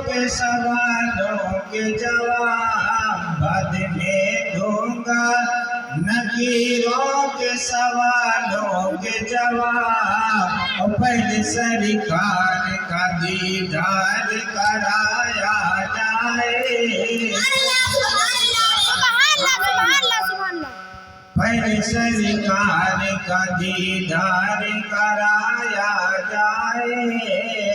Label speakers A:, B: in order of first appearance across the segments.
A: کے سوالوں کے جواب بعد میں دوں گا، نکیروں کے سوالوں کے جواب، اور پہلے سرکار کا دیدار کرایا جائے، پہلے سرکار کا دیدار کرایا جائے،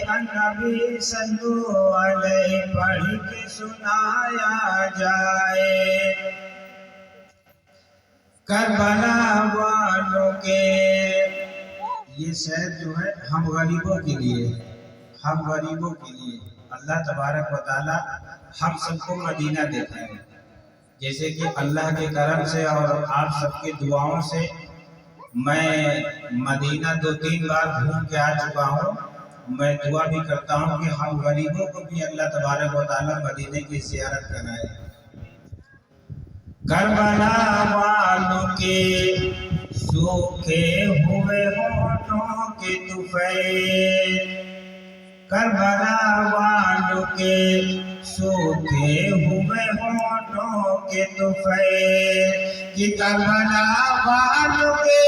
A: النبی صلو علیہ پڑھ کے سنایا جائے۔ کربلا والوں کے یہ شہر جو ہے ہم غریبوں کے لیے، ہم غریبوں کے لیے اللہ تبارک و تعالی ہم سب کو مدینہ دیتا ہے، جیسے کہ اللہ کے کرم سے اور آپ سب کی دعاؤں سے میں مدینہ 2-3 بار گھوم کے آ چکا ہوں۔ میں دعا بھی کرتا ہوں کہ ہم غریبوں کو بھی اللہ تبارک و تعالی مدینہ کی زیارت کرائے۔ کربلا والوں کے سوکھے ہوئے ہونٹوں کے طفیل، کربلا والوں کے سوکھے ہوئے ہونٹوں کے طفیل، کہ کربلا والوں کے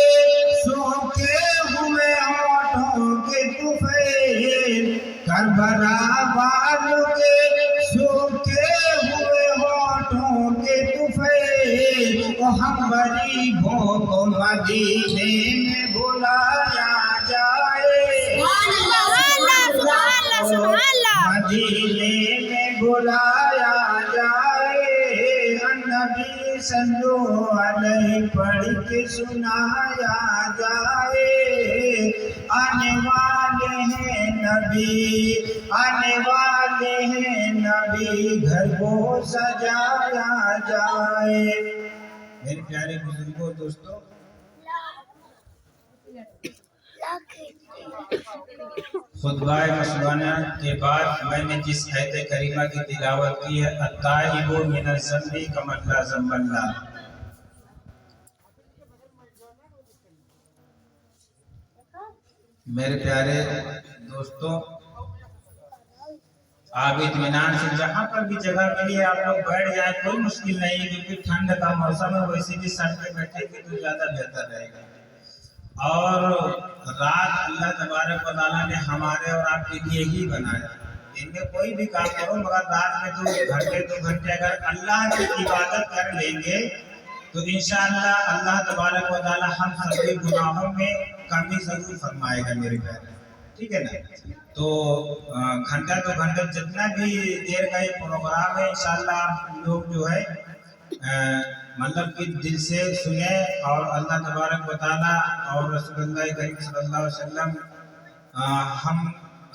A: سوکھے ہوئے ہونٹوں کے طفیل، کربلا والوں کے سوکھے ہوئے ہونٹوں کے طفیل، وہ ہم غریبوں کو مدینے میں بلایا جائے، مدینے میں بلایا جائے، النبی صلو علیہ پڑھ کے سنایا جائے، آنے والے ہیں نبی، آنے والے ہیں نبی، گھر کو سجایا جائے۔ میرے پیارے بزرگوں دوستوں، خطبہ مسلمانہ کے بعد میں نے جس آیت کریمہ کی تلاوت کی ہے، التائب من الذنب کمن لا ذنب لہ، میرے پیارے دوستوں، آپ اطمینان سے جہاں پر بھی جگہ ملی آپ لوگ بیٹھ جائیں، کوئی مشکل نہیں ہے، کیونکہ ٹھنڈ کا موسم ہے، ویسے بھی سڑک پہ بیٹھے گے تو زیادہ بہتر رہے گا۔ اور رات اللہ تبارک و تعالیٰ نے ہمارے اور آپ کے لیے ہی بنایا، دن میں کوئی بھی کام کرو مگر رات میں 2 گھنٹے اگر اللہ کی عبادت کر لیں گے تو انشاءاللہ اللہ تبارک و تعالیٰ ہم سب کے گناہوں میں کمی ضرور فرمائے گا میرے پیارے، ٹھیک ہے نا؟ تو گھنٹہ 2 گھنٹے جتنا بھی دیر کا یہ پروگرام ہے انشاءاللہ آپ لوگ جو ہے مطلب کہ دل سے سنیں، اور اللہ تبارک و تعالیٰ اور رسول اللہ کریم صلی اللہ علیہ وسلم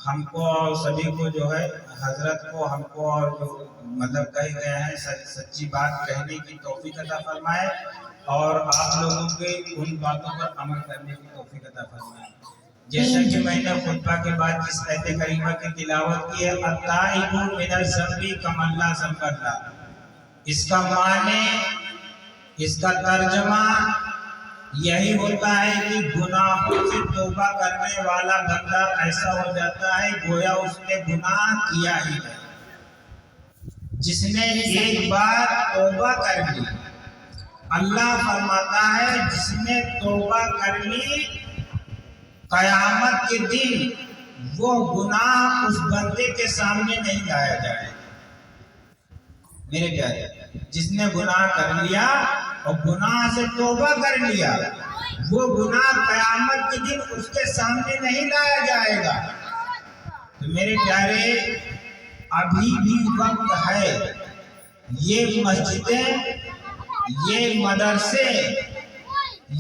A: ہم کو اور سبھی کو جو ہے حضرت کو ہم کو اور جو مطلب کہے گئے ہیں سچی بات کہنے کی توفیق عطا فرمائے، اور آپ لوگوں کے ان باتوں پر عمل کرنے کی توفیق عطا فرمائے۔ جیسا کہ میں نے خطبہ کے بعد جس آیت کریمہ کی تلاوت کی ہے، التائب من الذنب کمن لا ذنب لہ، اس کا معنی، اس کا ترجمہ یہی ہوتا ہے کہ گناہوں سے توبہ کرنے والا بندہ ایسا ہو جاتا ہے گویا اس نے گناہ کیا ہی ہے۔ جس نے ایک بار توبہ کر لی، اللہ فرماتا ہے جس نے توبہ کر لی، قیامت کے دن وہ گناہ اس بندے کے سامنے نہیں لایا جائے۔ میرے پیارے، جس نے گناہ کر لیا اور گناہ سے توبہ کر لیا، وہ گناہ قیامت کے دن اس کے سامنے نہیں لایا جائے گا۔ تو میرے پیارے، ابھی بھی وقت ہے، یہ مسجدیں، یہ مدرسے،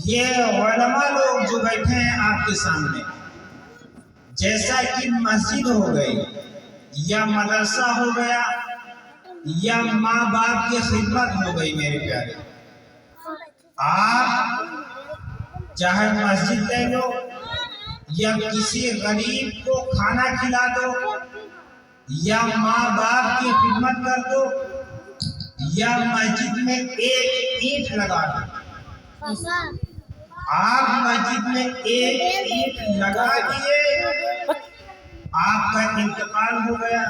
A: یہ علماء لوگ جو بیٹھے ہیں آپ کے سامنے، جیسا کہ مسجد ہو گئی یا مدرسہ ہو گیا یا ماں باپ کی خدمت ہو گئی، میرے پیارے، آپ چاہے مسجد لے لو یا کسی غریب کو کھانا کھلا دو یا ماں باپ کی خدمت کر دو یا مسجد میں ایک اینٹ لگا دو۔ آپ مسجد میں ایک اینٹ لگا دیے، آپ کا انتقال ہو گیا،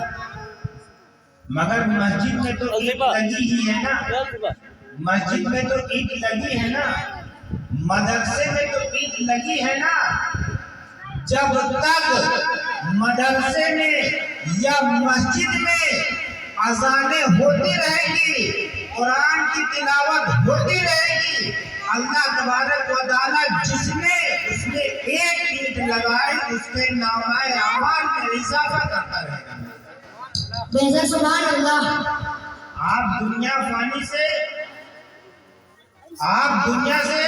A: मगर मस्जिद में तो ईंट लगी ही है ना, मस्जिद में तो ईंट लगी है ना, मदरसे में तो ईंट लगी है ना। जब तक मदरसे में या मस्जिद में अज़ानें होती रहेगी, कुरान की तिलावत होती रहेगी, अल्लाह तबारक व तआला जिसने उसमें एक ईंट लगाए उसके नामाए अमाल में इजाफा करता रहेगा।
B: बेशक सुभान अल्लाह।
A: आप दुनिया से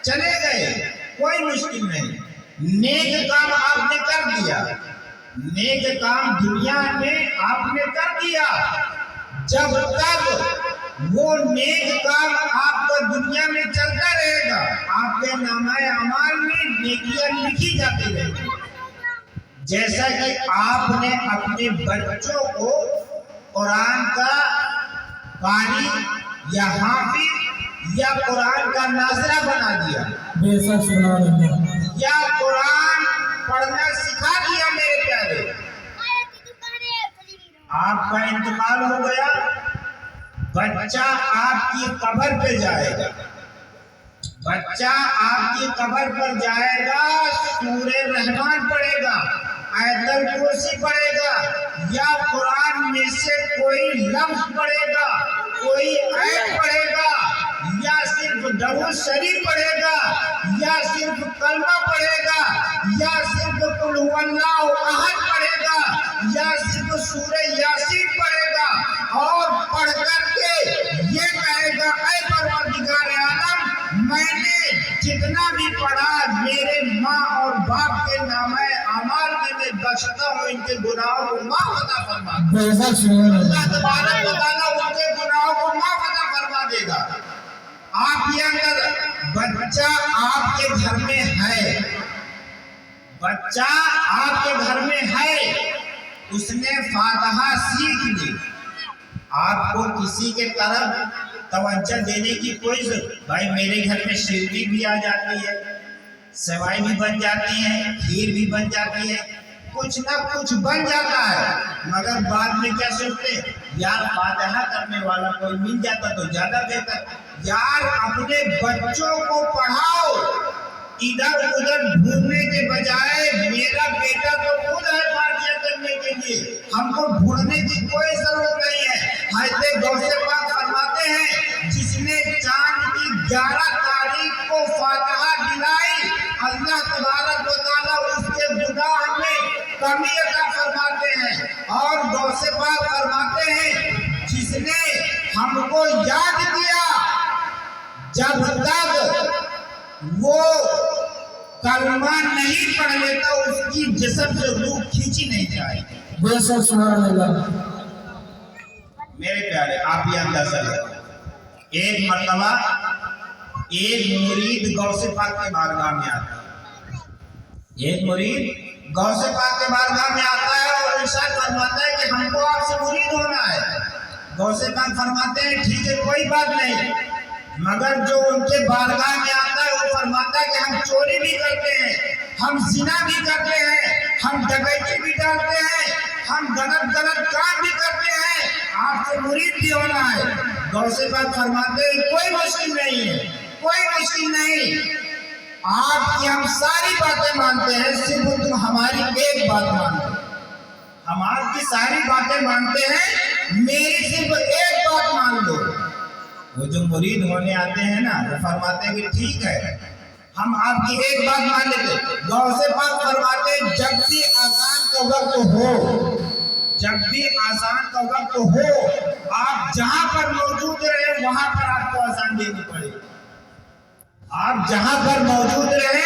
A: चले गए, कोई मुश्किल नहीं। नेक काम आपने कर दिया, नेक काम दुनिया में आपने कर दिया। जब तक वो नेक काम आपका दुनिया में चलता रहेगा, आपके नामाए अमाल में नेकियां लिखी जाती रहेगी। जैसा कि आपने अपने बच्चों को कुरान का कारी या हाफिज या कुरान का नाज़रा बना दिया,
B: बेशक सुभान अल्लाह।
A: या कुरान पढ़ना सिखा दिया, मेरे प्यारे, आपका इंतकाल हो गया, बच्चा आपकी कब्र पे जाएगा, बच्चा आपकी कब्र पर जाएगा, सूरे रहमान पढ़ेगा, आयतल कुर्सी पढ़ेगा, या कुरान में से कोई लफ्ज पढ़ेगा, कोई आयत पढ़ेगा, या सिर्फ दरूद शरीफ पढ़ेगा, या सिर्फ कलमा पढ़ेगा, या सिर्फ कुल हुवल्लाहु अहद पढ़ेगा, या सिर्फ सूरे यासीन पढ़ेगा, और पढ़ करके ये कहेगा, ऐ परवरदिगार आलम, मैंने जितना भी पढ़ा मेरे माँ और बाप के नामे अमाल में मैं बख्शता हूँ, इनके गुनाहों को माफ अता फरमा। अल्लाह तबारक व तआला उनके गुनाहों को माफ अता फरमा देगा। आपके अंदर बच्चा आपके घर में है, बच्चा आपके घर में है, उसने फातिहा सीख ली, आपको किसी के तरफ तवज्जो देने की कोई जरूरत, भाई मेरे घर में शीरनी भी आ जाती है, सेवाई भी बन जाती है, खीर भी बन जाती है, कुछ ना कुछ बन जाता है, मगर बाद में क्या सोचते, यार फातिहा करने वाला कोई मिल जाता तो ज्यादा बेहतर। यार अपने बच्चों को पढ़ाओ, इधर उधर ढूंढने के बजाय मेरा बेटा तो खुद है फातिहा करने के लिए, हमको ढूंढने की कोई जरूरत नहीं है। हज़रत गौसे पाक फरमाते हैं, जिसने चांद की 11 तारीख को फातिहा दिलाई, अल्लाह तबारक व तआला उसके गुनाह में कमी अता फरमाते हैं। और गौसे पाक फरमाते हैं, जिसने हमको याद किया, जब तक वो कलमा नहीं पढ़ लेता उसकी जिस्म से रूह खींची नहीं जाएगी।
B: बेशक सुभान अल्लाह।
A: मेरे प्यारे, आप ये अंदाजा लगाओ, एक मर्तबा एक मुरीद गौसे पाक के बारगाह में आता है, एक मुरीद गौसे पाक के बारगाह में आता है और इरशाद फरमाता है कि हमको आपसे मुरीद होना है। गौसे पाक फरमाते हैं, ठीक है कोई बात नहीं, मगर जो उनके बारगाह में आता है वो फरमाता है कि हम चोरी भी करते हैं, हम जिना भी करते हैं, हम डकैती भी डालते हैं, हम गलत काम भी करते हैं, आपसे मुरीद भी होना है। गौसे पाक फरमाते हैं, कोई मुश्किल नहीं है, कोई मुश्किल नहीं, आपकी हम सारी बातें मानते हैं, सिर्फ तुम हमारी एक बात मानो। हम आपकी सारी बातें मानते हैं, मेरी सिर्फ एक बात मान लो। वो जो मुरीद होने आते हैं ना, वो फरमाते हैं कि ठीक है, हम आपकी एक बात मान लेते। गौसे पाक फरमाते हैं, जब भी अज़ान का वक्त हो, जब भी अज़ान का वक्त हो, आप जहां पर मौजूद रहे वहां पर आपको अज़ान देनी पड़ेगी। आप जहां पर मौजूद रहे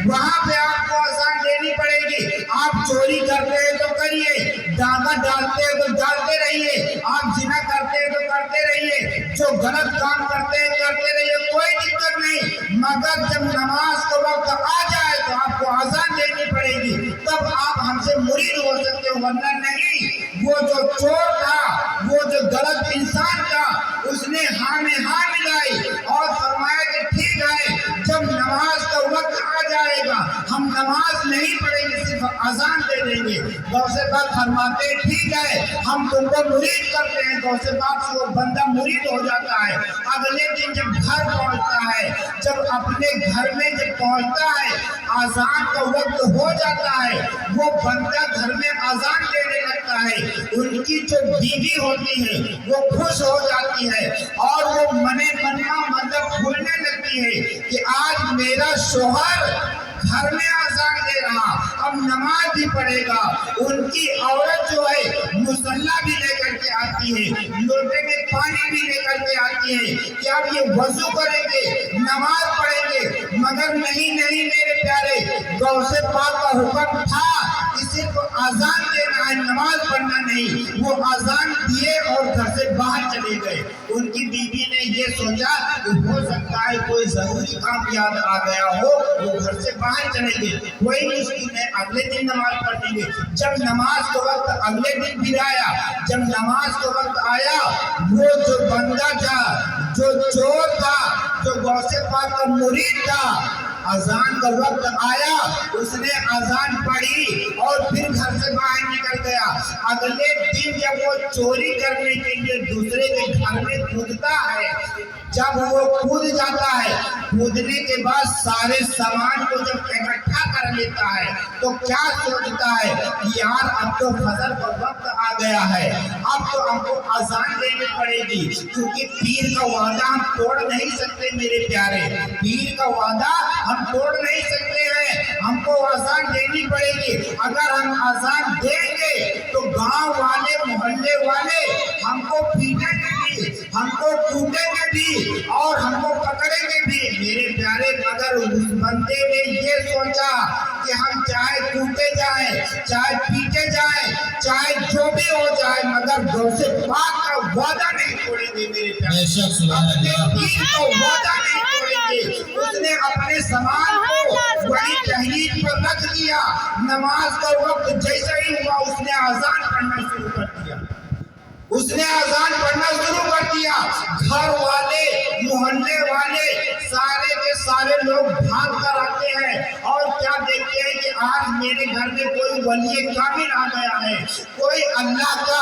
A: वहां पे आपको अज़ान देनी पड़ेगी। आप चोरी करते हैं तो करिए, डाका डालते हैं तो डालते रहिए, आप जिना करते हैं तो करते रहिए, जो गलत काम करते हैं करते रहिए, कोई दिक्कत नहीं, मगर जब नमाज का वक्त आ जाए तो आपको अज़ान देनी पड़ेगी, तब आप हमसे मुरीद हो सकते हो, वरना नहीं। वो जो चोर था, वो जो गलत इंसान था, उसने हाँ में हाँ मिलाई और फरमाया कि ठीक है, जब नमाज का वक्त आ
C: جائے گا، ہم نماز نہیں پڑھیں گے، صرف اذان دے دیں گے۔ غوث پاک فرماتے ہیں ٹھیک ہے، ہم تم کو مرید کرتے ہیں۔ غوث پاک سے وہ بندہ مرید ہو جاتا ہے۔ اگلے دن جب گھر پہنچتا ہے، جب اپنے گھر میں جب پہنچتا ہے، اذان کا وقت ہو جاتا ہے، وہ بندہ گھر میں اذان دینے لگتا ہے۔ ان کی جو بیوی ہوتی ہے وہ خوش ہو جاتی ہے اور وہ منے مطلب بھولنے لگتی ہے کہ آج میرا شوہر گھر میں اذان دے رہا، اب نماز بھی پڑھے گا۔ ان کی عورت جو ہے مصلی بھی لے کر کے آتی ہے، لوٹے میں پانی بھی لے کر کے آتی ہے کہ اب یہ وضو کریں گے، نماز پڑھیں گے۔ مگر نہیں میرے پیارے، غوث پاک کا حکم تھا کہ صرف اذان دینا ہے، نماز پڑھنا نہیں۔ وہ اذان دیے اور گھر سے باہر چلے گئے۔ ان کی بیوی نے یہ سوچا کہ ہو سکتا ہے کوئی ضروری کام یاد آ گیا ہو، وہ گھر سے باہر چلے گئے، کوئی مشکل ہے، اگلے دن نماز پڑھیں گے۔ جب نماز کا وقت اگلے دن پھر آیا، جب نماز کا وقت آیا، وہ جو بندہ تھا، جو چور تھا، جو غوث پاک کا مرید تھا، اذان کا وقت آیا، اس نے اذان پڑھی اور پھر گھر سے باہر نکل گیا۔ اگلے دن جب وہ چوری کرنے کے لیے دوسرے کے گھر میں کودتا ہے، جب وہ کود جاتا ہے، کودنے کے بعد سارے سامان کو جب اکٹھا کر لیتا ہے تو کیا سوچتا ہے کہ یار اب تو فجر کا وقت آ گیا ہے، اب تو ہم کو اذان دینی پڑے گی، کیونکہ پیر کا وعدہ ہم توڑ نہیں سکتے میرے پیارے، پیر کا وعدہ ہم توڑ نہیں سکتے ہیں، ہم کو اذان دینی پڑے گی۔ اگر ہم اذان دیں گے تو گاؤں والے محلے والے ہم کو پیٹیں گے بھی، ہم کو کوٹیں گے بھی اور ہم کو پکڑیں گے بھی میرے پیارے۔ مگر اس بندے نے یہ سوچا کہ ہم چاہے کوٹے جائیں، چاہے پیٹے جائیں، چاہے جو بھی ہو جائے، مگر غوث پاک کا وعدہ نہیں توڑیں گے میرے پیارے، اپنے دین کا وعدہ نہیں توڑیں گے۔ اس نے اپنے سامان کو بڑی تحریر پر رکھ دیا۔ نماز کا وقت جیسا ہی ہوا، اس نے اذان پڑھنا شروع کر دیا، اس نے اذان پڑھنا شروع کر دیا۔ گھر والے، محلے والے، سارے کے سارے لوگ بھاگ کر آتے ہیں اور کیا دیکھتے ہیں کہ آج میرے گھر میں کوئی ولی کامل آ گیا ہے، کوئی اللہ کا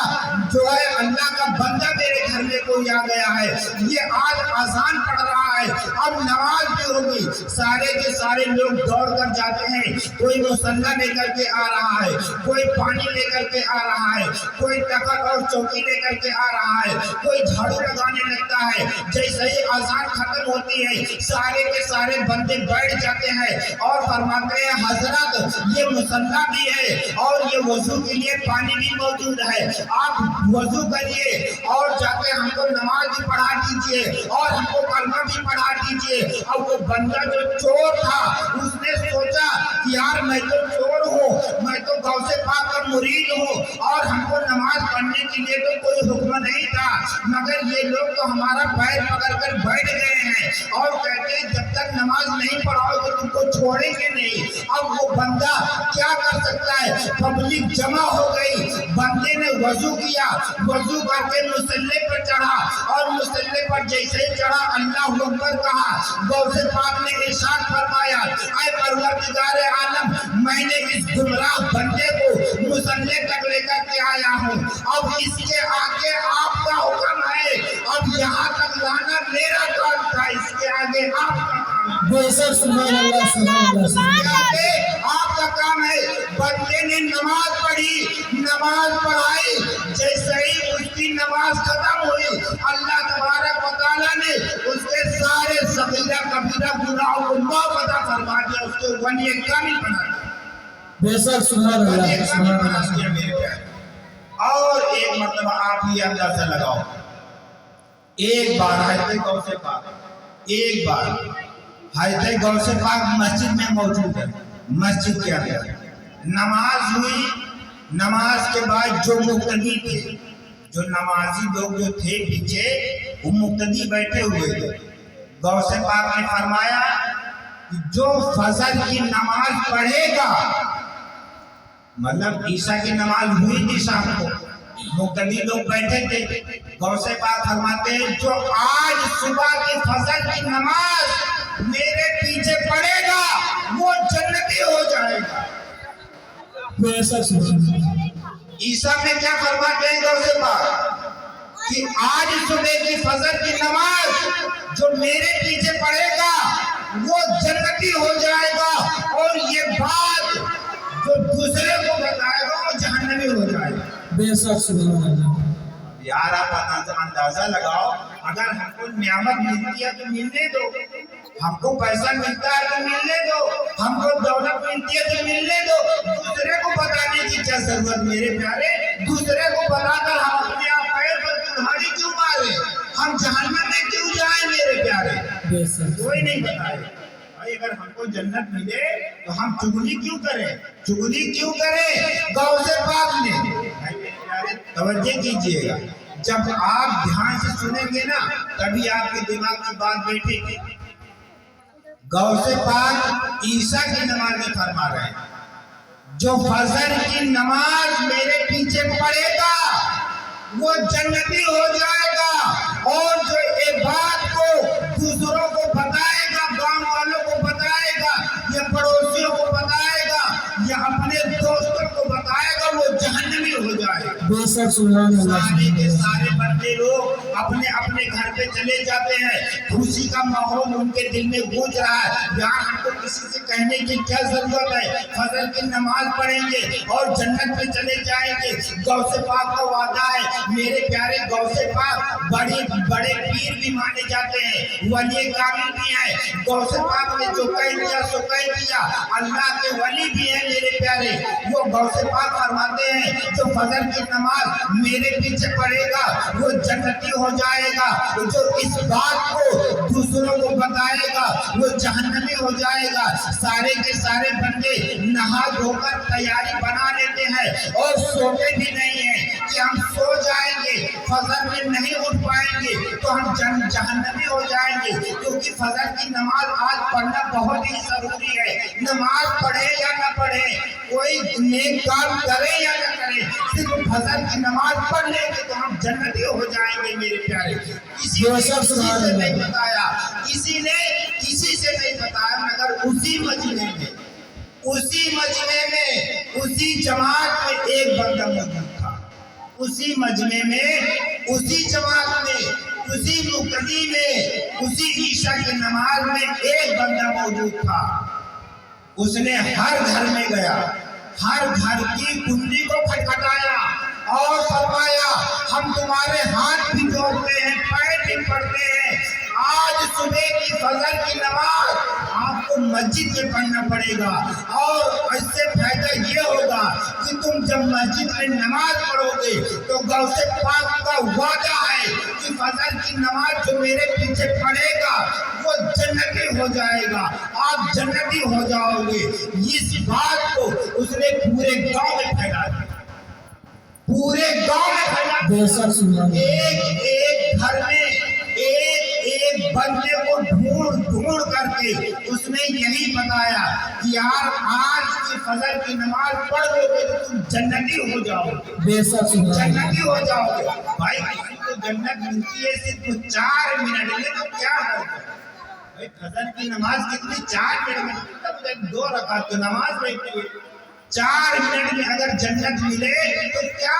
C: جو ہے اللہ کا بندہ میرے گھر میں کوئی آ گیا ہے، یہ آج اذان پڑھ رہا ہے، اب نماز بھی ہوگی۔ سارے کے سارے لوگ دوڑ کر جاتے ہیں، کوئی مصلی لے کر کے آ رہا ہے، کوئی پانی لے کر کے آ رہا ہے، کوئی تخت اور چوکی لے کر کے آ رہا ہے، کوئی جھاڑو لگانے لگتا ہے۔ جیسے ہی اذان ختم ہوتی ہے، سارے کے سارے بندے بیٹھ جاتے ہیں اور فرماتے ہیں حضرت یہ مصلی بھی ہے اور یہ وضو کے لیے پانی بھی موجود ہے، آپ وضو کریے اور جا کے ہم کو نماز بھی پڑھا دیجیے اور ہم کو کلمہ بھی پڑھا دیجیے۔ اب وہ بندہ جو چور تھا، اس نے سوچا کہ یار میں تو چور ہوں، میں تو غوث پاک کا مرید ہوں اور ہم کو نماز پڑھنے کے لیے تو کوئی حکم نہیں تھا، مگر یہ لوگ تو ہمارا پیر پکڑ کر بیٹھ گئے ہیں اور کہتے ہیں جب تک نماز نہیں پڑھاؤ تو تم کو چھوڑیں گے نہیں۔ اب وہ بندہ کیا کر سکتا ہے، پبلک جمع ہو گئی، بندے نے وضو کیا، وضو کر کے مصلی پر چڑھا اور مصلی پر جیسے ہی چڑھا اللہ اکبر کہا، غوث پاک نے ارشاد فرمایا اے پروردگار عالم، میں نے اس گمراہ بندے کو مصلی تک لے کر کے آیا ہوں، اب اس کے آگے آپ کا حکم ہے، اب یہاں تک لانا میرا کام تھا، اس کے آگے آپ کا کام ہے،
B: بے شک سبحان اللہ سبحان اللہ
C: اس کے آگے آپ کا کام ہے۔ بندے نے نماز پڑھی، نماز پڑھائی، جیسے ہی اس کی نماز ختم ہوئی، اللہ تبارک و تعالیٰ نے اس کے سارے صغیرہ کبیرہ گناہوں کو معاف عطا فرما دیا، اس کو ولی کامل بنا دیا،
B: بے شک سبحان اللہ
C: ولی کامل
B: سبحان
C: بنا
B: اللہ۔
C: دیا میرے پیارے۔ اور ایک مرتبہ آپ ہی اندازہ لگاؤ، ایک بار حضرت غوث پاک، ایک بار حضرت غوث پاک مسجد میں موجود ہے، مسجد کے اندر نماز ہوئی، نماز کے بعد جو مقتدی تھے، جو نمازی لوگ جو تھے پیچھے، وہ مقتدی بیٹھے ہوئے تھے، غوث پاک نے فرمایا کہ جو فجر کی نماز پڑھے گا، مطلب عشاء کی نماز ہوئی تھی شام کو، مقتدی لوگ بیٹھے تھے، غوث پاک فرماتے ہیں جو آج صبح کی فجر کی نماز میرے پیچھے پڑھے گا، वो जन्नती हो जाएगा।
B: बेशक सुभान अल्लाह।
C: ईसा में क्या फरमाते हैं गौसे पाक कि आज सुबह की फजर की नमाज जो मेरे पीछे पढ़ेगा वो जन्नती हो जाएगा, और ये बात जो दूसरे को बताएगा वो जहन्नमी हो जाएगा।
B: बेशक सुभान अल्लाह।
C: यार आप अंदाजा लगाओ, अगर हमको नियामत मिलती है तो मिलने दो, हमको पैसा मिलता है तो मिलने दो, हमको दौलत मिलती है तो मिलने दो, दूसरे को बताने की क्या जरूरत मेरे प्यारे? दूसरे को बताकर हम अपने आप पैर पर कुल्हाड़ी क्यों मारे, हम जहन्नम में क्यों जाए मेरे प्यारे?
B: बेशक
C: कोई नहीं बताए। भाई अगर हमको जन्नत मिले तो हम चुगली क्यों करें, चुगली क्यों करें? गौसे पाक ने, भाई मेरे प्यारे तवज्जो कीजिएगा, जब आप ध्यान से सुनेंगे ना तभी आपके दिमाग की बात बैठेगी। गौसे पाक ईसा की नमाज में फरमा रहे हैं, जो फजर की नमाज मेरे पीछे पढ़ेगा वो जन्नती हो जाएगा, और जो ये बात को दूसरों को बताएगा, गांव वालों को बताएगा, या पड़ोसियों को बताएगा, या अपने दोस्तों को बताएगा, वो जहन्नमी हो जाएगा।
B: बेशक सुभान अल्लाह।
C: सारे के सारे बंदे लोग अपने अपने घर पे चले जाते हैं, खुशी का माहौल उनके दिल में गूंज रहा है। यार हमको किसी से कहने की क्या जरूरत है, फजर की नमाज पढ़ेंगे और जन्नत में चले जाएंगे। गौसे पाक का वादा है मेरे प्यारे, गौसे पाक बड़े बड़े पीर भी माने जाते हैं, वली कामिल भी है। गौसे पाक ने जो कह दिया सो कह दिया, अल्लाह के वली भी है मेरे प्यारे। वो गौसे पाक फरमाते हैं जो फजर की नमाज मेरे पीछे पढ़ेगा वो जन्नती हो जाएगा, जो इस बात को दूसरों को बताएगा वो जहन्नमी हो जाएगा। सारे के सारे बंदे नहा धोकर तैयारी बना लेते हैं और सोते भी नहीं है कि हम सो जाएंगे, फजर में नहीं उठ पाएंगे तो हम जहन्नमी हो जाएंगे, क्योंकि फजर की नमाज आज पढ़ना बहुत ही जरूरी है। नमाज पढ़े या न पढ़े, कोई नेक काम करे या न करे, सिर्फ फजर की नमाज पढ़ लेंगे तो हम जन्नती हो जाएंगे मेरे प्यारे। किसी से नहीं बताया, किसी ने किसी से नहीं बताया, मगर उसी मजमे में उसी जमात में एक बंदा मौजूद था, उसी मजमे में उसी जमात में उसी मुक्तदी में उसी ईशा की नमाज में एक बंदा मौजूद था। उसने हर घर में गया, हर घर की कुंडी को खटखटाया और फरमाया हम तुम्हारे हाथ भी जोड़ते हैं, पैर भी पड़ते हैं, आज सुबह की फजर की नमाज आपको मस्जिद में पढ़ना पड़ेगा, और इससे फायदा ये होगा कि तुम जब मस्जिद में नमाज पढ़ोगे तो गौसे पाक का वादा है कि फजर की नमाज जो मेरे पीछे पढ़ेगा वो जन्नती हो जाएगा, आप जन्नती हो जाओगे। इस बात को उसने पूरे गांव में फैला दिया, पूरे गांव में फैला दिया। एक एक घर में एक बंदे को ढूंढ करके उसने यही बताया कि यार आज की फजर की नमाज पढ़ लोगे तो तुम जन्नती हो जाओगे, जन्नती हो जाओगे। भाई किसी को जन्नत मिलती है सिर्फ 4 मिनट में, तो क्या होगा भाई? फजर की नमाज कितनी 4 मिनट में, 2 रकात की नमाज बैठी है, 4 मिनट में अगर जन्नत मिले तो क्या,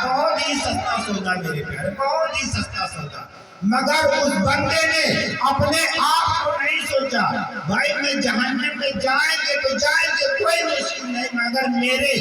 C: बहुत ही सस्ता सौदा मेरे प्यारे, बहुत ही सस्ता सौदा। मगर उस बंदे ने अपने आप को नहीं सोचा, भाई मैं जहन्नम में जाएंगे तो जाएंगे, कोई मुश्किल नहीं, मगर मेरे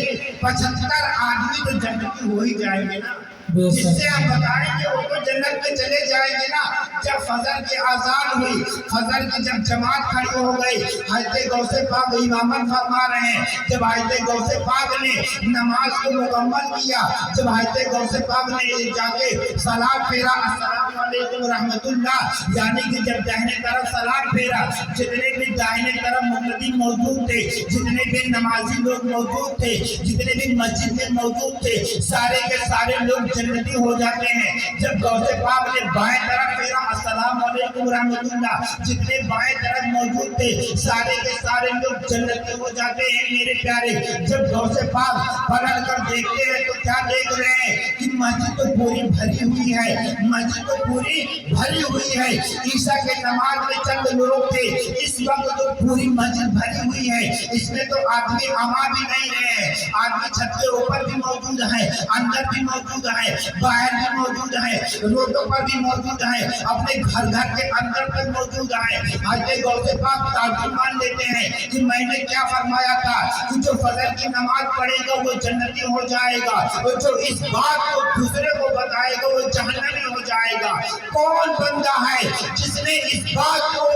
C: 75 आदमी तो जन्नती हो ही जाएंगे ना, जिससे आप बताएंगे वो तो जन्नत में चले जाएंगे ना। जब फजर की आजान हुई, फजर की जब जमात खड़ी हो गई, हजरत गौसे पाक इमामत फरमा रहे हैं, जब हजरत गौसे पाक ने नमाज को मुकम्मल किया, जब हजरत गौसे पाक ने जाके सलाम फेरा, अस्सलाम वालेकुम रहमतुल्लाह, यानी कि जब दाहिने तरफ सलाम फेरा, जितने भी दाहिने तरफ मुक़द्दी मौजूद थे, जितने भी नमाजी लोग मौजूद थे, जितने भी मस्जिद में मौजूद थे, सारे के सारे लोग जन्नती हो जाते हैं। जब गौसे पाक ने बाएं तरफ फेरा, अस्सलाम वालेकुम रहमतुल्लाह, जितने बाएं तरफ मौजूद थे सारे के सारे लोग जन्नती हो जाते हैं मेरे प्यारे। जब गौसे पाक पलट कर देखते हैं तो क्या देख रहे हैं कि मस्जिद तो पूरी भरी हुई है, मस्जिद तो पूरी भरी हुई है। ईशा के नमाज में चंद लोग थे, इस वक्त तो पूरी मस्जिद भरी हुई है। इसमें तो आदमी आमा भी नहीं रहे हैं, आदमी छत के ऊपर भी मौजूद है, अंदर भी मौजूद है, बाहर भी मौजूद है, रोडों पर भी मौजूद है, अपने घर के अंदर तक मौजूद है। हजरत गौसे पाक ताज्जुब मान लेते हैं कि मैंने क्या फरमाया था कि जो फजर की नमाज पढ़ेगा वो जन्नती हो जाएगा, और जो इस बात को दूसरे को बताएगा वो जहन्नमी हो जाएगा। कौन बंदा है जिसने इस बात को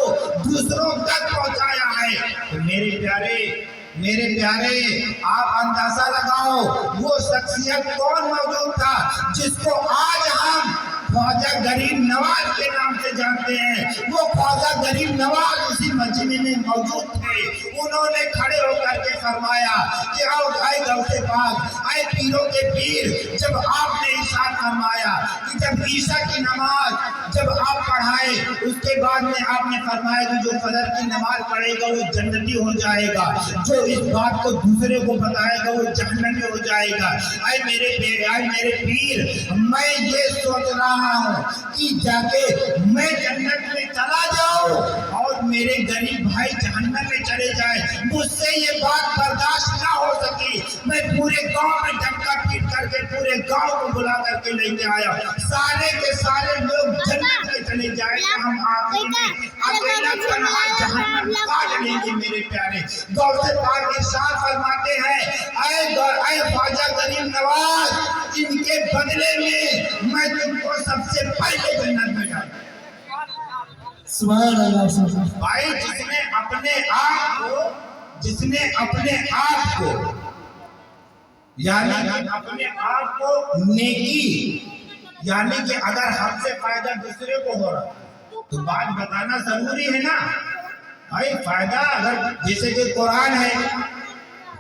C: दूसरों तक पहुंचाया है? तो मेरे प्यारे आप अंदाजा लगाओ वो शख्सियत कौन मौजूद था जिसको आज हम ख्वाजा गरीब नवाज के नाम से जानते हैं। वो ख्वाजा गरीब नवाज उसी मस्जिद में मौजूद थे। उन्होंने खड़े होकर के फरमाया कि आओ आए गौसे पाक, आए पीरों के पीर। जब आपने इरशाद फरमाया कि जब ईशा की नमाज जब आप पढ़ाए उसके बाद में आपने फरमाया कि जो फजर की नमाज पढ़ेगा वो जन्नती हो जाएगा, जो इस बात को दूसरे को बताएगा वो जहन्नमी हो जाएगा। आए मेरे पीर, मैं ये सोच रहा हूँ कि जाके मैं जन्नत में चला जाऊं और मेरे गरीब भाई जहन्नम में चले जाए। मुझसे ये बात बर्दाश्त ना हो सकी। मैं पूरे गांव में डंका पीट करके पूरे गांव को बुला करके लेके आया, सारे के सारे लोग जन्नत में चले जाएंगे, हम आखिर में अकेला तन्हा जहन्नम काट लेंगे। मेरे प्यारे गौसे पाक इरशाद फरमाते हैं, ऐ ख्वाजा गरीब नवाज, इनके बदले में मैं तुमको सबसे पहले जन्नत में डालूंगा।
B: सुभान अल्लाह।
C: भाई जिसने अपने आप को यानी अपने आप को नेकी, यानी कि अगर हमसे फायदा दूसरे को हो रहा तो बात बताना जरूरी है ना भाई। फायदा अगर जैसे कि कुरान है,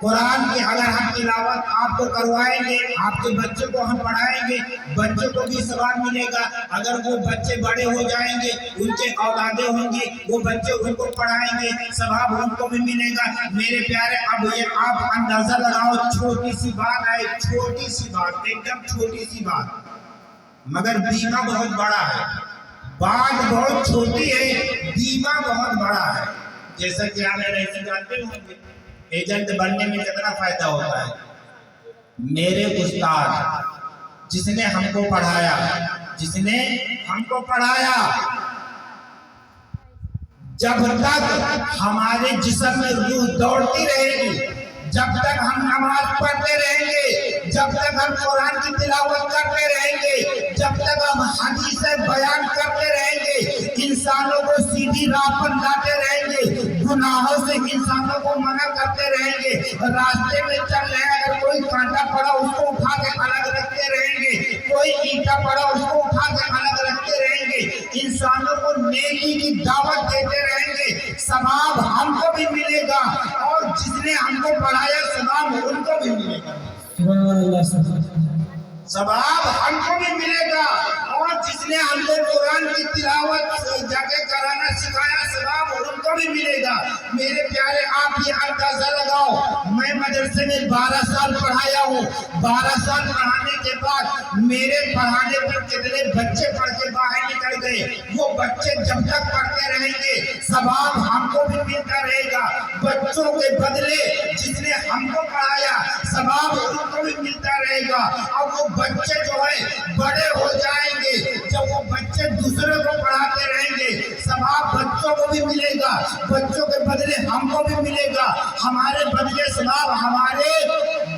C: कुरान की अगर हम तिलावत आपको करवाएंगे, आपके बच्चे को हम पढ़ाएंगे, बच्चे को भी सवाब मिलेगा। अगर वो बच्चे बड़े हो जाएंगे, उनके औलादे होंगी, वो बच्चे उनको पढ़ाएंगे, सवाब उनको भी मिलेगा। मेरे प्यारे अब ये आप अंदाजा लगाओ, छोटी सी बात है, छोटी सी बात, एकदम छोटी सी बात, मगर बीमा बहुत बड़ा है। बात बहुत छोटी है, बीमा बहुत बड़ा है। जैसा कि आप ऐसे जानते होंगे एजेंट बनने में कितना फायदा होता है। मेरे उस्ताद जिसने हमको पढ़ाया, जब तक हमारे जिस्म में रूह दौड़ती रहेगी, जब तक हम नमाज पढ़ते रहेंगे, जब तक हम कुरान की तिलावत करते रहेंगे, जब तक हम हदीस बयान करते रहेंगे, इंसानों को सीधी राह पर लाते रहेंगे, गुनाहों से इंसानों को मना करते रहेंगे, रास्ते में चल रहे हैं अगर कोई कांटा पड़ा उसको उठा के अलग रखते रहेंगे, कोई ईंटा पड़ा उसको उठा के अलग रखते रहेंगे, इंसानों को नेकी की दावत देते रहेंगे, सवाब हमको भी मिलेगा और जिसने हमको पढ़ाया सवाब उनको भी मिलेगा। सवाब हमको भी मिलेगा और जिसने हमको कुरान की तिलावत जाके कराना सिखाया सवाब उनको भी मिलेगा। मेरे प्यारे आप ये अंदाजा लगाओ, मैं मदरसे में 12 साल पढ़ाया हूँ। 12 साल पढ़ाने के बाद मेरे पढ़ाने पर कितने बच्चे पढ़ के बाहर निकल गए। वो बच्चे जब तक पढ़ते रहेंगे सवाब हमको भी मिलता रहेगा। बच्चों के बदले जिसने हमको पढ़ाया सवाब उनको भी मिलता रहेगा। अब वो बच्चे जो है बड़े हो जाएंगे, जब वो बच्चे दूसरे को पढ़ाते रहेंगे सवाब बच्चों को भी मिलेगा, बच्चों के बदले हमको भी मिलेगा, हमारे बदले सवाब हमारे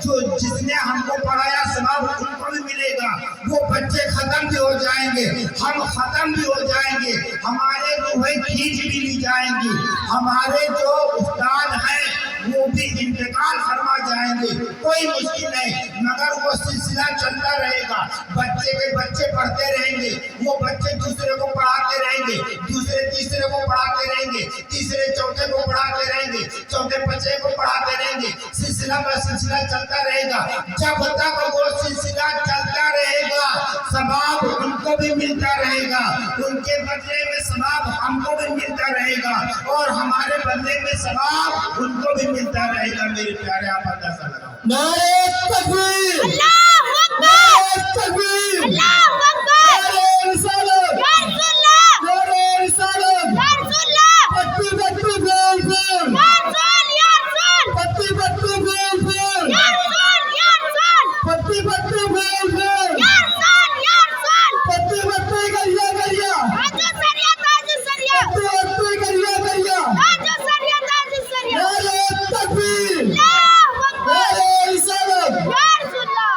C: जो जिसने हमको पढ़ाया सवाब उनको भी मिलेगा। वो बच्चे खत्म भी हो जाएंगे, हम खत्म भी हो जाएंगे, हमारे रूहें खींच भी ली जाएंगी, हमारे जो उस्ताद हैं वो भी इंतकाल फरमा जाएंगे। कोई मुश्किल नहीं, मगर वो सिलसिला चलता रहेगा। बच्चे के बच्चे पढ़ते रहेंगे, वो बच्चे दूसरे को पढ़ाते रहेंगे, दूसरे तीसरे को पढ़ाते रहेंगे, तीसरे तीसरे चौथे को पढ़ाते रहेंगे, चौथे बच्चे को पढ़ाते रहेंगे, सिलसिला पर सिलसिला चलता रहेगा। जब तक वो सिलसिला चलता रहेगा सवाब उनको भी मिलता रहेगा, उनके बदले में सवाब हमको भी मिलता रहेगा और हमारे बदले में सवाब उनको भी मिलता रहेगा। मेरे प्यारे आप अंदाजा लगाओ।
B: नारे तकबीर,
D: अल्लाहू अकबर,
B: नारे तकबीर,
D: अल्लाहू अकबर,
B: नारे रिसालत,
D: या रसूलल्लाह,
B: नारे रिसालत,
D: या रसूलल्लाह,
B: पट्टी पट्टी बोल बोल,
D: या रसूल, या रसूल,
B: पट्टी पट्टी बोल बोल,
D: या रसूल, या रसूल,
B: पट्टी पट्टी बोल बोल,
D: या रसूल, या रसूल,
B: पट्टी पट्टी गरिया गरिया,
D: ताजु सरिया, ताजु सरिया,
B: पट्टी पट्टी गरिया गरिया,
D: ताजु सरिया, ताजु सरिया,
B: नारे तकबीर,
D: अल्लाहू अकबर,
B: नारे रिसालत।
D: या रसूलल्लाह।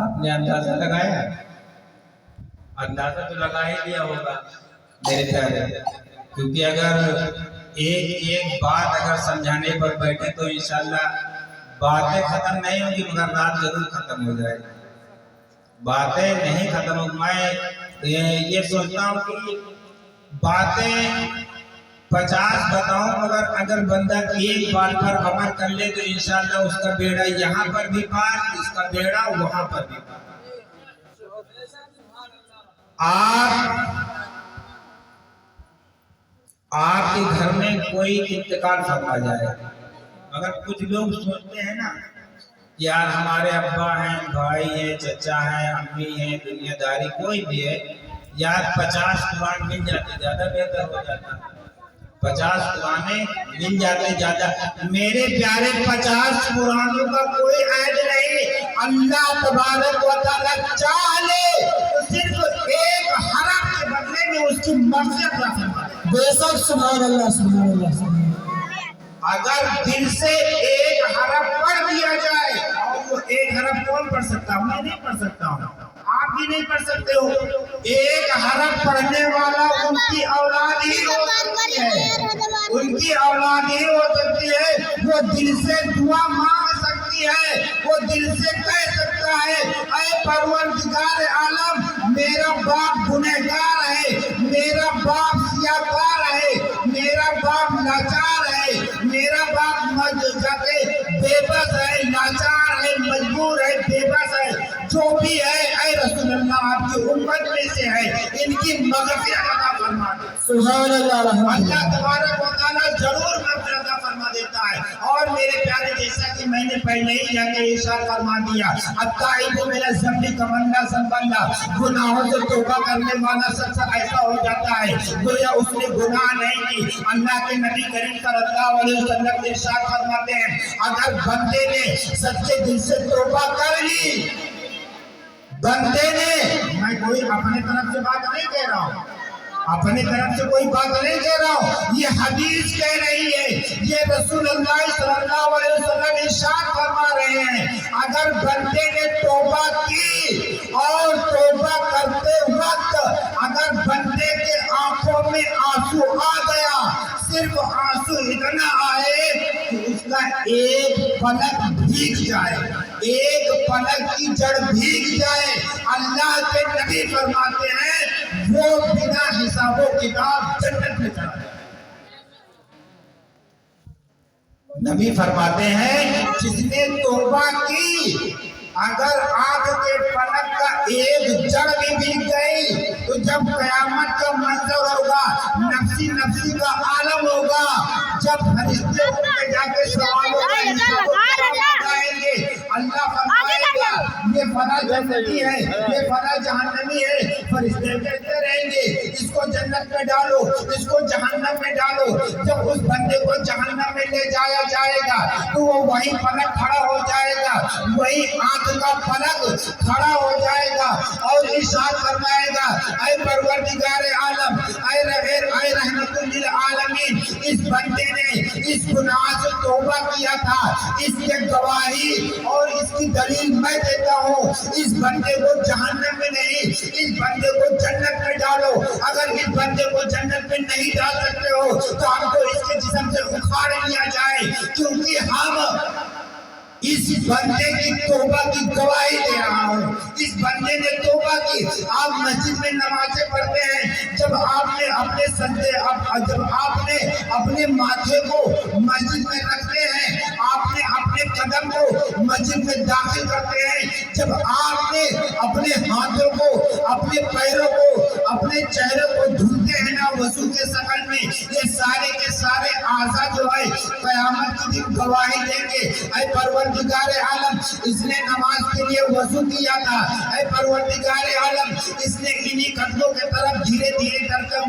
A: आपने अंदाजा लगाया, अंदाजा तो लगा ही लिया होगा मेरे प्यारे, क्योंकि अगर एक एक बात अगर समझाने पर बैठे तो इंशाल्लाह बातें खत्म नहीं होगी मगर रात जरूर खत्म हो जाएगी। बातें नहीं खत्म हो, मैं ये सोचता हूँ कि बातें 50 बताऊं मगर अगर बंदा एक बात पर अमल कर ले तो इंशाल्लाह उसका बेड़ा यहाँ पर भी पार, इसका बेड़ा वहां पर भी पार। आपके घर में कोई इंतकाल फरमा जाए, मगर कुछ लोग सोचते हैं ना कि यार हमारे अब्बा हैं, भाई हैं, चचा हैं, अम्मी हैं, दुनियादारी कोई भी है, यार 50 कुरान मिल जाते ज्यादा बेहतर हो जाता। 50 कुराने मिल जाते ज्यादा। मेरे प्यारे 50 कुरानों का कोई ऐड नहीं, अल्लाह तबारक व तआला चाहे तो सिर्फ एक हरफ के बदले में उसकी मर्ज़ियत ला फरमा दे।
B: बेशक सुभान अल्लाह, सुभान अल्लाह, सुभान अल्लाह।
C: अगर दिल से एक हरफ पढ़ दिया जाए, और वो एक हरफ कौन पढ़ सकता है? मैं नहीं पढ़ सकता हूँ, आप भी नहीं पढ़ सकते हो। एक हरफ पढ़ने वाला उनकी औलाद ही हो सकती है, उनकी औलाद ही हो सकती है। वो दिल से दुआ मांग सकती है, वो दिल से कह सकता है ऐ परवरदिगार आलम, मेरा बाप गुनहगार है, मेरा बाप सियाकार है, मेरा बाप लाचार है, मेरा बाप जाके बेबस है, लाचार है, मजबूर है, बेबस है, जो भी है ऐ रसूलुल्लाह आपकी उम्मत में से है, इनकी मग़फ़िरत अता फरमा दे।
B: सुभान अल्लाह,
C: अल्लाह तबारक व तआला जरूर मग़फ़िरत अता फरमा देता है। और मेरे प्यारे, जैसा कि मैंने पहले ही जाके इरशाद फरमा दिया, अत्ताइबु मिनज़ ज़ंबि कमन्ना ज़ंबल्ला, गुनाहों से तौबा करने वाला शख्स ऐसा हो जाता है गोया उसने गुनाह नहीं की। अल्लाह के नबी करीम सल्लल्लाहु अलैहि वसल्लम इरशाद फरमाते हैं, अगर बंदे ने सच्चे दिल से तौबा कर ली, बंदे ने, मैं कोई अपने तरफ से बात नहीं कह रहा हूँ, अपने तरफ से कोई बात नहीं कह रहा हूँ, ये हदीस कह रही है, ये रसूलुल्लाह सल्लल्लाहु अलैहि वसल्लम इरशाद फरमा रहे हैं, अगर बंदे ने तौबा की और तौबा करते वक्त अगर बंदे के आंखों में आंसू आ गया, सिर्फ आंसू इतना आए कि उसका एक पलक भीग जाए, एक पलक की जड़ भीग जाए, अल्लाह के नबी फरमाते हैं वो बिना हिसाबो किताब जन्नत में चला जाए। नबी फरमाते हैं जिसने तौबा की, अगर आंख के पलक का एक जड़ भी भीग गई तो जब कयामत का मंजर होगा, नफ्सी नफ्सी का आलम होगा, जब फरिश्ते उनके जाके सवालों का हिसाब लगाएंगे, अल्लाह फरमाएगा ये फला जन्नती है, ये फला जहन्नमी है, फरिश्ते कहते रहेंगे इसको जन्नत में डालो, इसको जहन्नम में डालो। जब उस बंदे को जहन्नम में ले जाया जाएगा तो वो वही पलक खड़ा हो जाएगा, वही आंख का पलक खड़ा हो जाएगा और इरशाद फरमाएगा ऐ परवरदिगार आलम, ऐ रहमतुल लिल आलमीन, इस बंदे ने इस गुनाह से तौबा किया था, इसके गवाही और इसकी दलील मैं देता हूँ, इस बंदे को जहन्नम में नहीं, इस बंदे को जन्नत में डालो। अगर इस बंदे को जन्नत में नहीं डाल सकते हो तो हमको इसके जिस्म से उखाड़ लिया जाए, क्योंकि हम इस बंदे की तौबा की गवाही दे रहा हूँ। इस बंदे ने तौबा की। आप मस्जिद में नमाज़ें पढ़ते हैं, जब आपने अपने جب آپ نے اپنے ماتھے کو مسجد میں رکھتے ہیں، آپ نے اپنے قدم کو مسجد میں داخل کرتے ہیں، جب آپ نے اپنے ہاتھوں کو، اپنے پیروں کو، اپنے چہرے کو دھلتے ہیں نا وضو کے شکل میں، یہ سارے کے سارے اعضاء جو ہے قیامت کے دن گواہی دیں گے، اے پروردگار عالم اس نے نماز کے لیے وضو کیا تھا، اے پروردگار عالم اس نے انہی قدموں کے طرف دھیرے دھیرے چل کے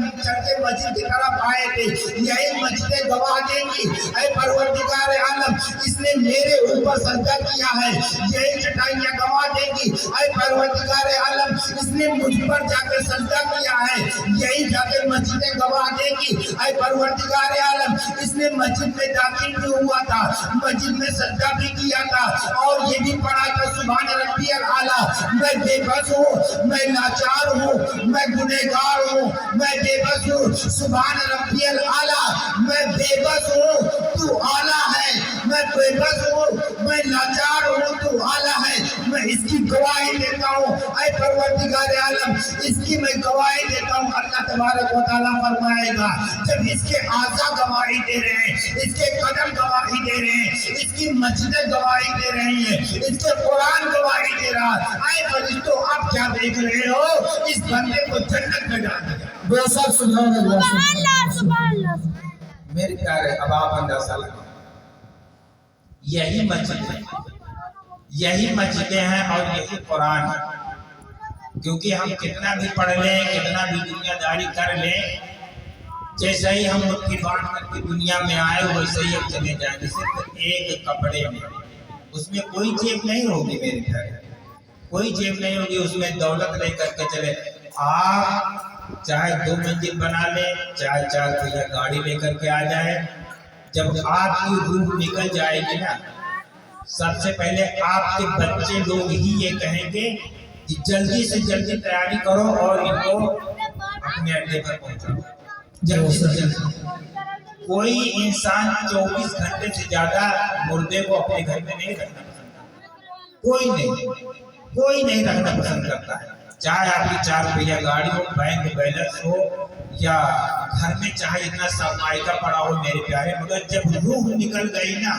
C: مسجد کی طرف آئے تھے، یہی مسجدیں گواہ دیں گی، اے پروردگار عالم اس نے میرے اوپر سجدہ کیا ہے، یہی چٹائیاں گواہ دیں گی، اے پروردگار عالم اس نے مجھ پر جا کے سجدہ کیا ہے، یہی جا کے مسجدیں گواہ دیں گی، اے پروردگار عالم اس نے مسجد میں داخل بھی ہوا تھا، مسجد میں سجدہ بھی کیا تھا، اور یہ بھی پڑھا تھا سبحان ربی الاعلیٰ، میں بے بس ہوں، میں لاچار ہوں، میں گنہگار ہوں، میں بے بس ہوں، سبحان ربی الاعلیٰ، میں بے بس ہوں تو اعلیٰ ہے، میں بے بس ہوں، میں لاچار ہوں تو اعلیٰ ہے، میں اس کی گواہی دیتا ہوں، اے پروردگار عالم اس کی میں گواہی دیتا ہوں۔ اللہ تبارک و تعالیٰ فرمائے گا جب اس کے اعضاء گواہی دے رہے ہیں، اس کے قدم گواہی دے رہے ہیں، اس کی مسجدیں گواہی دے رہی ہیں، اس کے قرآن گواہی دے رہا ہے، اے فرشتوں آپ کیا دیکھ رہے ہو؟ اس بندے کو جنت میں ڈال دیا۔
B: بے شک سبحان اللہ
D: سبحان اللہ سبحان اللہ
A: میرے پیارے اب آپ اندازہ لگائیں، یہی مسجد ہے، یہی مسجدیں ہیں اور یہی قرآن ہے، کیونکہ ہم کتنا بھی پڑھ لیں، کتنا بھی دنیا داری کر لیں، جیسے ہی ہم مٹھی باندھ کر کے دنیا میں آئے ویسے ہی ہم چلے جائیں گے، صرف ایک کپڑے میں، اس میں کوئی جیب نہیں ہوگی میرے پیارے، کوئی جیب نہیں ہوگی، اس میں دولت لے کر کے چلے۔ آپ چاہے 2 منزل بنا لیں، چاہے 4 پہیہ گاڑی لے کر کے آ جائیں، جب آپ کی روح نکل جائے گی نا، سب سے پہلے آپ کے بچے لوگ ہی یہ کہیں گے کہ جلدی سے جلدی تیاری کرو اور ان کو اپنے اڈے پر پہنچاؤ، جلدی سے جلدی۔ کوئی انسان 24 گھنٹے سے زیادہ مردے کو اپنے گھر میں نہیں رکھنا پسند کرتا، کوئی نہیں رکھنا پسند کرتا ہے، چاہے آپ کی 4 پہیہ گاڑی ہو، بینک بیلنس ہو، یا گھر میں چاہے اتنا سرمایہ پڑا ہو میرے پیارے، مگر جب روح نکل گئی نا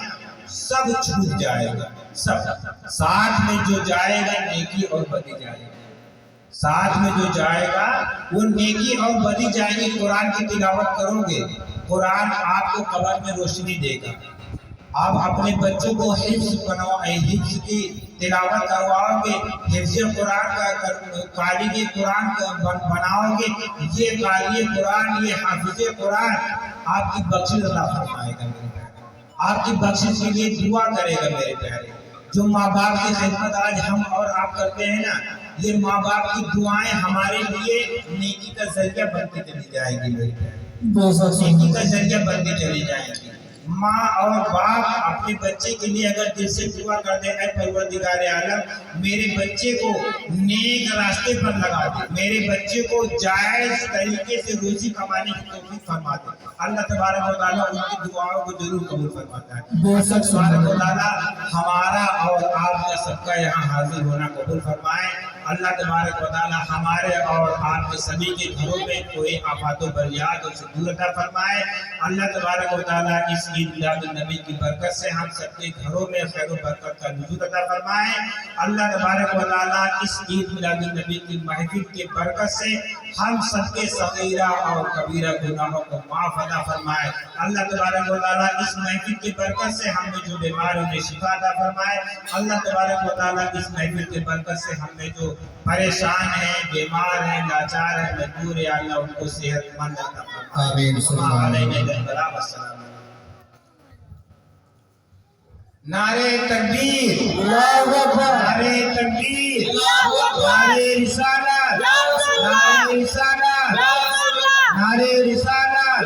A: سب چھوٹ جائے گا، سب ساتھ میں جو جائے گا نیکی اور بدی جائے گا، ساتھ میں جو جائے گا وہ نیکی اور بدی جائے گی۔ قرآن کی تلاوت کرو گے، قرآن آپ کو قبر میں روشنی دے گا، آپ اپنے بچوں کو حفظ کی تلاوت کرواؤ گے، حفظ قرآن کا قاری قرآن بناؤ گے، یہ قاری قرآن، یہ حافظ قرآن آپ کی بخشش اللہ فرمائے گا میرے پیارے، آپ کی بخشش کے لیے دعا کرے گا میرے پیارے۔ جو ماں باپ کی خدمت آج ہم اور آپ کرتے ہیں نا، یہ ماں باپ کی دعائیں ہمارے لیے نیکی کا ذریعہ بنتی چلی جائے گی میرے پیارے، نیکی کا ذریعہ بنتی چلی جائے گی۔ ماں اور باپ اپنے بچے کے لیے اگر دل سے دعا کر دے، اے پروردگار عالم میرے بچے کو نیک راستے پر لگا دے، میرے بچے کو جائز طریقے سے روزی کمانے کی توفیق فرما دے، اللہ تبارک و تعالیٰ ان کی دعاؤں کو ضرور قبول فرماتا ہے۔ اللہ تبارک و تعالیٰ ہمارا اور آپ کا سب کا یہاں حاضر ہونا قبول فرمائے۔ اللہ تبارک و تعالیٰ ہمارے اور آپ کے سبھی کے گھروں میں کوئی آفات و بلیات اور دور عطا فرمائے۔ اللہ تبارک و تعالیٰ اس عید میلاد النبی کی برکت سے ہم سب کے گھروں میں خیر و برکت کا نزول عطا فرمائے۔ اللہ تبارک و تعالیٰ اس عید میلاد النبی کی محفل کی برکت سے ہم سب کے صغیرہ اور کبیرہ گناہوں کو معاف عطا فرمائے۔ اللہ تبارک و تعالیٰ اس محفل کی برکت سے ہم نے جو بیمار انہیں شفا عطا فرمائے۔ اللہ تبارک و تعالیٰ اس محفل کی برکت سے ہم نے جو پریشان ہیں، بیمار ہیں، لاچار ہیں، مجبور ہیں، اللہ ان کو صحت مند عطا فرمائے۔
B: آمین۔
A: نعرہ تکبیر،
B: اللہ اکبر،
A: نعرہ تکبیر،
D: اللہ اکبر،
A: نعرہ رسالت، نعرہ رسالت، نعرہ رسالت۔